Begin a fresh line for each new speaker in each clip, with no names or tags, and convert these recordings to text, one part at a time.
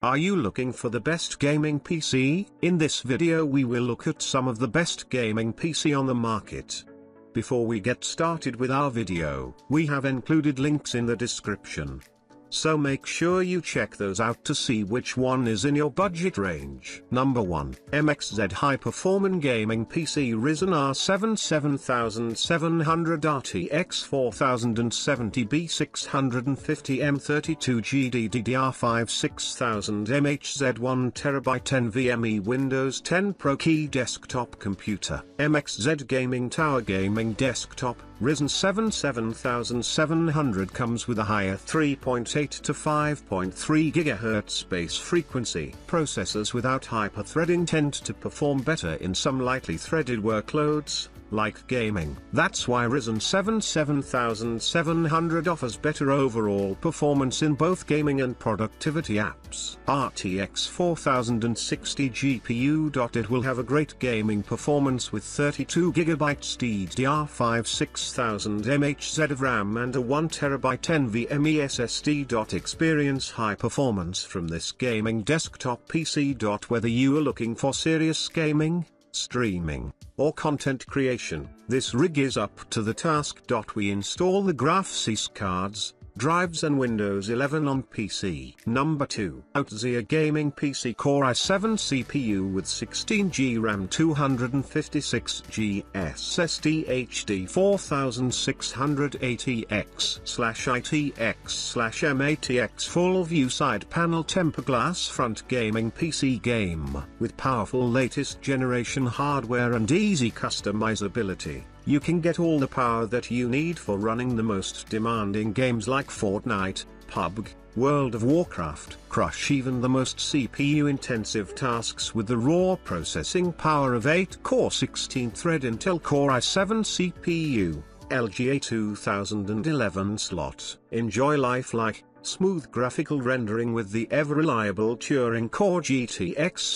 Are you looking for the best gaming PC? In this video we will look at some of the best gaming PC on the market. Before we get started with our video, we have included links in the description. So make sure you check those out to see which one is in your budget range. Number 1. MXZ High-Performan Gaming PC Ryzen R7 7700 RTX 4070B 650M32G DDR5 6000 MHZ 1TB NVMe Windows 10 Pro Key Desktop Computer MXZ Gaming Tower Gaming Desktop Ryzen 7 7700 comes with a higher 3.8 to 5.3 GHz base frequency. Processors without hyper-threading tend to perform better in some lightly threaded workloads, like gaming. That's why Ryzen 7 7700 offers better overall performance in both gaming and productivity apps. RTX 4060 GPU. It will have a great gaming performance with 32GB DDR5 6000 MHz of RAM and a 1TB NVMe SSD. Experience high performance from this gaming desktop PC. Whether you are looking for serious gaming, streaming, or content creation, this rig is up to the task. We install the graphics cards, drives and Windows 11 on PC. Number 2. Aotesier Gaming PC Core i7 CPU with 16GB RAM 256GB SSD HD 4680X/ITX/M80X full view side panel tempered glass front gaming PC game with powerful latest generation hardware and easy customizability. You can get all the power that you need for running the most demanding games like Fortnite, PUBG, World of Warcraft. Crush even the most CPU-intensive tasks with the raw processing power of 8-core 16-thread Intel Core i7 CPU, LGA 2011 slot. Enjoy life like smooth graphical rendering with the ever-reliable Turing Core GTX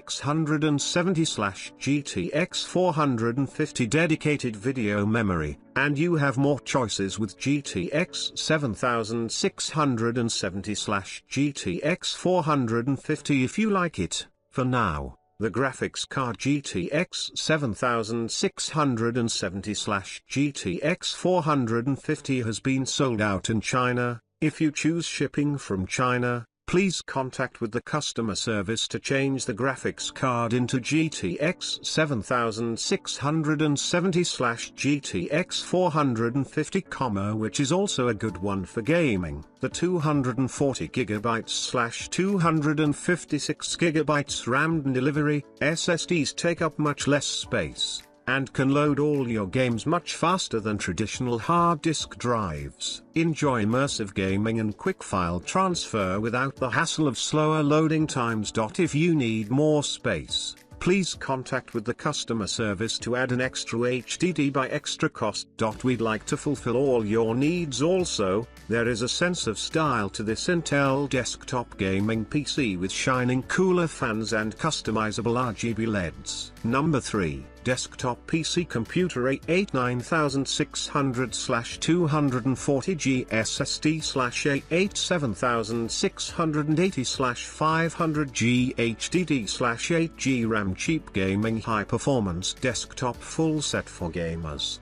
7670/GTX 450 dedicated video memory, and you have more choices with GTX 7670/GTX 450 if you like it. For now, the graphics card GTX 7670/GTX 450 has been sold out in China. If you choose shipping from China, please contact with the customer service to change the graphics card into GTX 7670/GTX 450, which is also a good one for gaming. The 240GB/256GB RAM delivery SSDs take up much less space, and can load all your games much faster than traditional hard disk drives. Enjoy immersive gaming and quick file transfer without the hassle of slower loading times. If you need more space, please contact with the customer service to add an extra HDD by extra cost. We'd like to fulfill all your needs also. There is a sense of style to this Intel desktop gaming PC with shining cooler fans and customizable RGB LEDs. Number 3. Desktop PC Computer i8 9600/240G SSD/i8 7680/500G HDD/8G RAM. Cheap gaming high performance desktop full set for gamers.